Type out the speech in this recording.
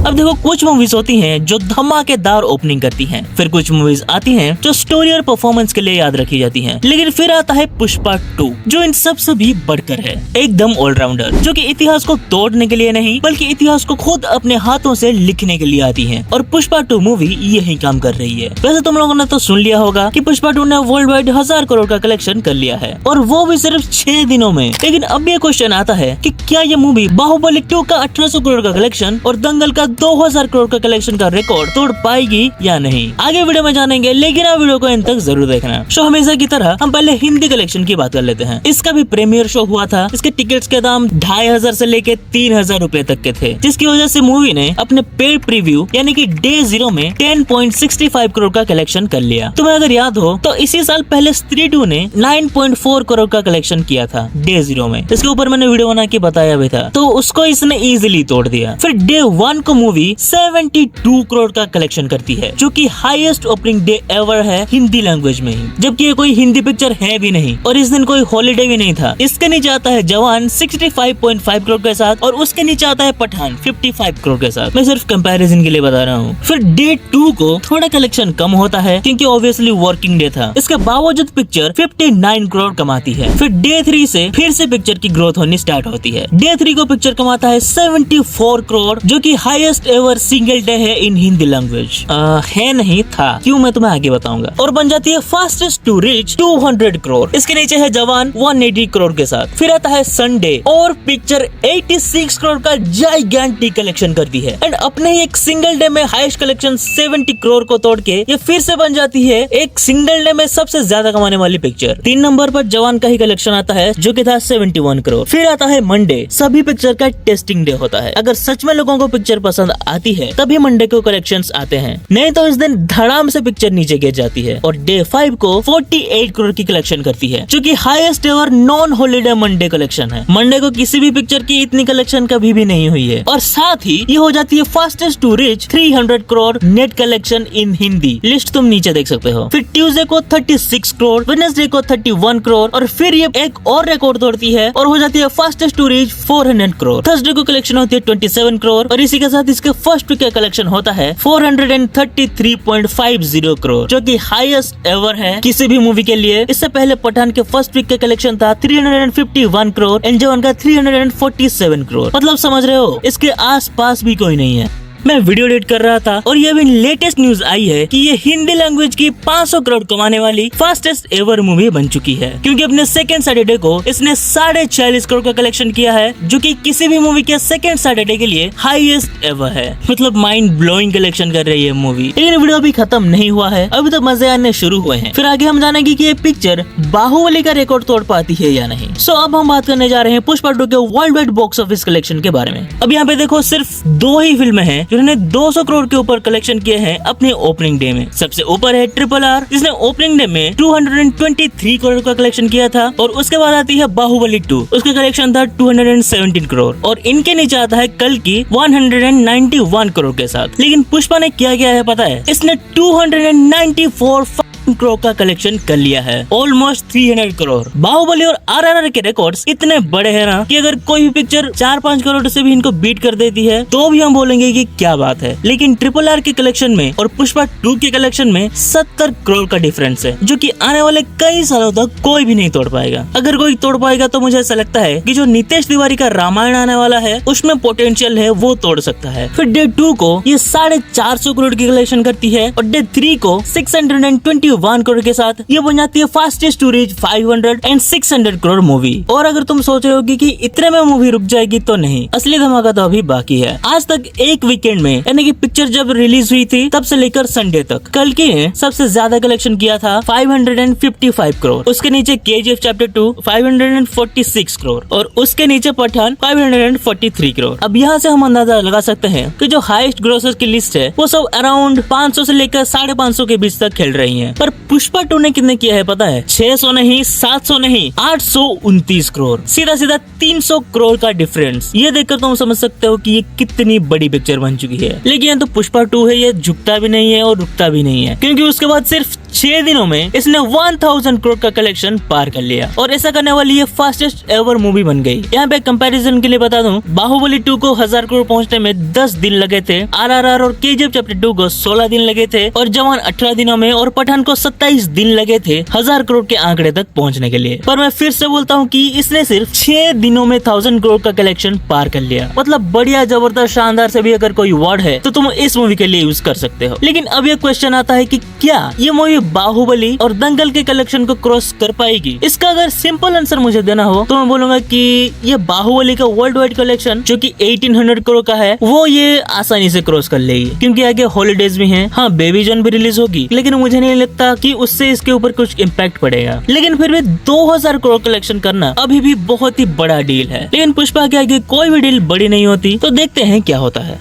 अब देखो, कुछ मूवीज होती हैं जो धमाकेदार ओपनिंग करती हैं, फिर कुछ मूवीज आती हैं जो स्टोरी और परफॉर्मेंस के लिए याद रखी जाती हैं, लेकिन फिर आता है पुष्पा 2 जो इन सब से भी बढ़कर है, एकदम ऑलराउंडर, जो कि इतिहास को तोड़ने के लिए नहीं बल्कि इतिहास को खुद अपने हाथों से लिखने के लिए आती है। और पुष्पा 2 मूवी यही काम कर रही है। वैसे तुम लोगों ने तो सुन लिया होगा कि पुष्पा 2 ने वर्ल्ड वाइड 1000 करोड़ का कलेक्शन कर लिया है, और वो भी सिर्फ 6 दिनों में। लेकिन अब ये क्वेश्चन आता है कि क्या ये मूवी बाहुबली 2 का 1800 करोड़ का कलेक्शन और दंगल का 2000 करोड़ का कलेक्शन का रिकॉर्ड तोड़ पाएगी या नहीं, आगे वीडियो में जानेंगे, लेकिन आप वीडियो को अंत तक जरूर देखना। शो हमेशा की तरह हम पहले हिंदी कलेक्शन की बात कर लेते हैं। इसका भी प्रीमियर शो हुआ था। इसके टिकट्स के दाम 2500 से लेके 3000 रुपए तक के थे, जिसकी वजह से मूवी ने अपने पेड प्रीव्यू यानी कि डे 0 में 10.65 करोड़ का कलेक्शन कर लिया। तुम्हें अगर याद हो तो इसी साल पहले स्त्री 2 ने 9.4 करोड़ का कलेक्शन किया था डे 0 में। इसके ऊपर मैंने वीडियो बना के बताया भी था, तो उसको इसने इजीली तोड़ दिया। फिर डे 1 को मूवी 72 करोड़ का कलेक्शन करती है, जो कि हाईएस्ट ओपनिंग डे एवर है हिंदी लैंग्वेज में ही, जबकि ये कोई हिंदी पिक्चर है भी नहीं और इस दिन कोई हॉलीडे भी नहीं था। इसके नीचे आता है जवान 65.5 करोड़ के साथ, और उसके नीचे आता है पठान 55 करोड़ के साथ। मैं सिर्फ कंपैरिजन के लिए बता रहा हूँ। फिर डे 2 को थोड़ा कलेक्शन कम होता है क्योंकि ऑब्वियसली वर्किंग डे था। इसके बावजूद पिक्चर 59 करोड़ कमाती है। फिर डे 3 से फिर से पिक्चर की ग्रोथ होनी स्टार्ट होती है। डे 3 को पिक्चर कमाता है 74 करोड़, जो कि हाईएस्ट एवर सिंगल डे है इन हिंदी लैंग्वेज। है नहीं था, क्यों मैं तुम्हें आगे बताऊंगा। और बन जाती है फास्टेस्ट टू रीच 200 करोड़। इसके नीचे है जवान 180 करोड़ के साथ। फिर आता है संडे और पिक्चर 86 करोड़ का जाइगेंटिक कलेक्शन करती है, एंड अपने ही एक सिंगल डे में हाईएस्ट कलेक्शन 70 करोड़ को तोड़ के ये फिर से बन जाती है एक सिंगल डे में सबसे ज्यादा कमाने वाली पिक्चर। 3 नंबर पर जवान का ही कलेक्शन आता है, जो कि था 71 करोड़। फिर आता है मंडे। सभी पिक्चर का टेस्टिंग डे होता है। अगर सच में लोगों को पिक्चर पसंद आती है तभी मंडे को कलेक्शंस आते हैं, नहीं तो इस दिन धड़ाम से पिक्चर नीचे गिर जाती है। और डे 5 को 48 करोड़ की कलेक्शन करती है, जो कि highest ever non holiday Monday collection है। मंडे को किसी भी पिक्चर की इतनी कलेक्शन कभी भी नहीं हुई है। और साथ ही ये हो जाती है fastest to reach 300 crore net collection in Hindi. List तुम नीचे देख सकते हो। फिर ट्यूसडे को 36 करोड़, वेडनेसडे को 31 करोड़, और फिर ये एक और रिकॉर्ड तोड़ती है और हो जाती है fastest to reach 400 crore. Thursday को कलेक्शन होती है 27 करोड़, और इसी के साथ इसके फर्स्ट वीक का कलेक्शन होता है 433.50 करोड़, जो कि हाईएस्ट एवर है किसी भी मूवी के लिए। इससे पहले पठान के फर्स्ट वीक का कलेक्शन था 351 करोड़ एंड जवान का 347 करोड़। मतलब समझ रहे हो, इसके आस पास भी कोई नहीं है। मैं वीडियो एडिट कर रहा था और ये भी लेटेस्ट न्यूज आई है कि ये हिंदी लैंग्वेज की 500 करोड़ कमाने वाली फास्टेस्ट एवर मूवी बन चुकी है, क्योंकि अपने सेकंड सैटरडे को इसने 46.5 करोड़ का कलेक्शन किया है, जो कि किसी भी मूवी के सेकंड सैटरडे के लिए हाईएस्ट एवर है। मतलब माइंड ब्लोइंग कलेक्शन कर रही है मूवी। लेकिन वीडियो अभी खत्म नहीं हुआ है, अभी तो मजे आने शुरू हुए हैं। फिर आगे हम जानेंगे कि ये पिक्चर बाहुबली का रिकॉर्ड तोड़ पाती है या नहीं। सो अब हम बात करने जा रहे हैं पुष्पा 2 के world wide box office collection के बारे में। अब यहाँ पे देखो, सिर्फ 2 ही फिल्में हैं जिन्होंने 200 करोड़ के ऊपर कलेक्शन किए हैं अपने ओपनिंग डे में। सबसे ऊपर है RRR, जिसने ओपनिंग डे में 223 करोड़ का कलेक्शन किया था, और उसके बाद आती है बाहुबली 2, उसका कलेक्शन था 217 करोड़, और इनके नीचे आता है कल की 191 करोड़ के साथ। लेकिन पुष्पा ने क्या किया है पता है? इसने 294 करोड़ का कलेक्शन कर लिया है, ऑलमोस्ट 300 करोड़। बाहुबली और RRR के रिकॉर्ड्स इतने बड़े हैं ना कि अगर कोई भी पिक्चर 4-5 करोड़ से भी इनको बीट कर देती है तो भी हम बोलेंगे कि क्या बात है। लेकिन RRR के कलेक्शन में और पुष्पा 2 के कलेक्शन में 70 करोड़ का डिफरेंस है, जो कि आने वाले कई सालों तक कोई भी नहीं तोड़ पाएगा। अगर कोई तोड़ पाएगा तो मुझे ऐसा लगता है कि जो नितेश तिवारी का रामायण आने वाला है उसमें पोटेंशियल है, वो तोड़ सकता है। फिर डे 2 को ये 450 करोड़ की कलेक्शन करती है, और डे 3 को 621 करोड़ के साथ ये बन जाती है fastest to reach 500 and 600 crore movie. और अगर तुम सोच रहे होगी कि इतने में मूवी रुक जाएगी, तो नहीं, असली धमाका तो अभी बाकी है। आज तक एक वीकेंड में, यानी कि पिक्चर जब रिलीज हुई थी तब से लेकर संडे तक, कल की ने सबसे ज्यादा कलेक्शन किया था 555 करोड़। उसके नीचे KGF चैप्टर 2 546 करोड़, और उसके नीचे पठान 543 करोड़। अब यहाँ से हम अंदाजा लगा सकते हैं कि जो हाईएस्ट ग्रोसर्स की लिस्ट है वो सब अराउंड 500 से लेकर 550 के बीच तक खेल रही है। पर पुष्पा 2 ने कितने किया है पता है? 600 नहीं, 700 नहीं, 829 करोड़। सीधा सीधा 300 करोड़ का डिफरेंस। ये देखकर तुम समझ सकते हो कि ये कितनी बड़ी पिक्चर बन चुकी है। लेकिन तो पुष्पा 2 है, ये झुकता भी नहीं है और रुकता भी नहीं है, क्योंकि उसके बाद सिर्फ 6 दिनों में इसने 1000 करोड़ का कलेक्शन पार कर लिया और ऐसा करने वाली ये फास्टेस्ट एवर मूवी बन गई। यहाँ पे कंपैरिजन के लिए बता दूं, बाहुबली 2 को 1000 करोड़ पहुंचने में 10 दिन लगे थे, RRR और KGF चैप्टर 2 को 16 दिन लगे थे और जवान 18 दिनों में और पठान को 27 दिन लगे थे 1000 करोड़ के आंकड़े तक पहुंचने के लिए। पर मैं फिर से बोलता हूँ कि इसने सिर्फ 6 दिनों में 1000 करोड़ का कलेक्शन पार कर लिया। मतलब बढ़िया, जबरदस्त, शानदार से भी अगर कोई वर्ड है तो तुम इस मूवी के लिए यूज कर सकते हो। लेकिन अब ये क्वेश्चन आता है कि क्या ये मूवी बाहुबली और दंगल के कलेक्शन को क्रॉस कर पाएगी? इसका अगर सिंपल आंसर मुझे देना हो तो मैं बोलूंगा कि ये बाहुबली का वर्ल्ड वाइड कलेक्शन जो कि 1800 करोड़ का है वो ये आसानी से क्रॉस कर लेगी, क्योंकि आगे हॉलीडेज भी हैं। हाँ, बेबी जॉन भी रिलीज होगी, लेकिन मुझे नहीं लगता कि उससे इसके ऊपर कुछ इम्पैक्ट पड़ेगा। लेकिन फिर भी 2000 करोड़ कलेक्शन करना अभी भी बहुत ही बड़ा डील है। लेकिन पुष्पा के आगे कोई भी डील बड़ी नहीं होती, तो देखते हैं क्या होता है।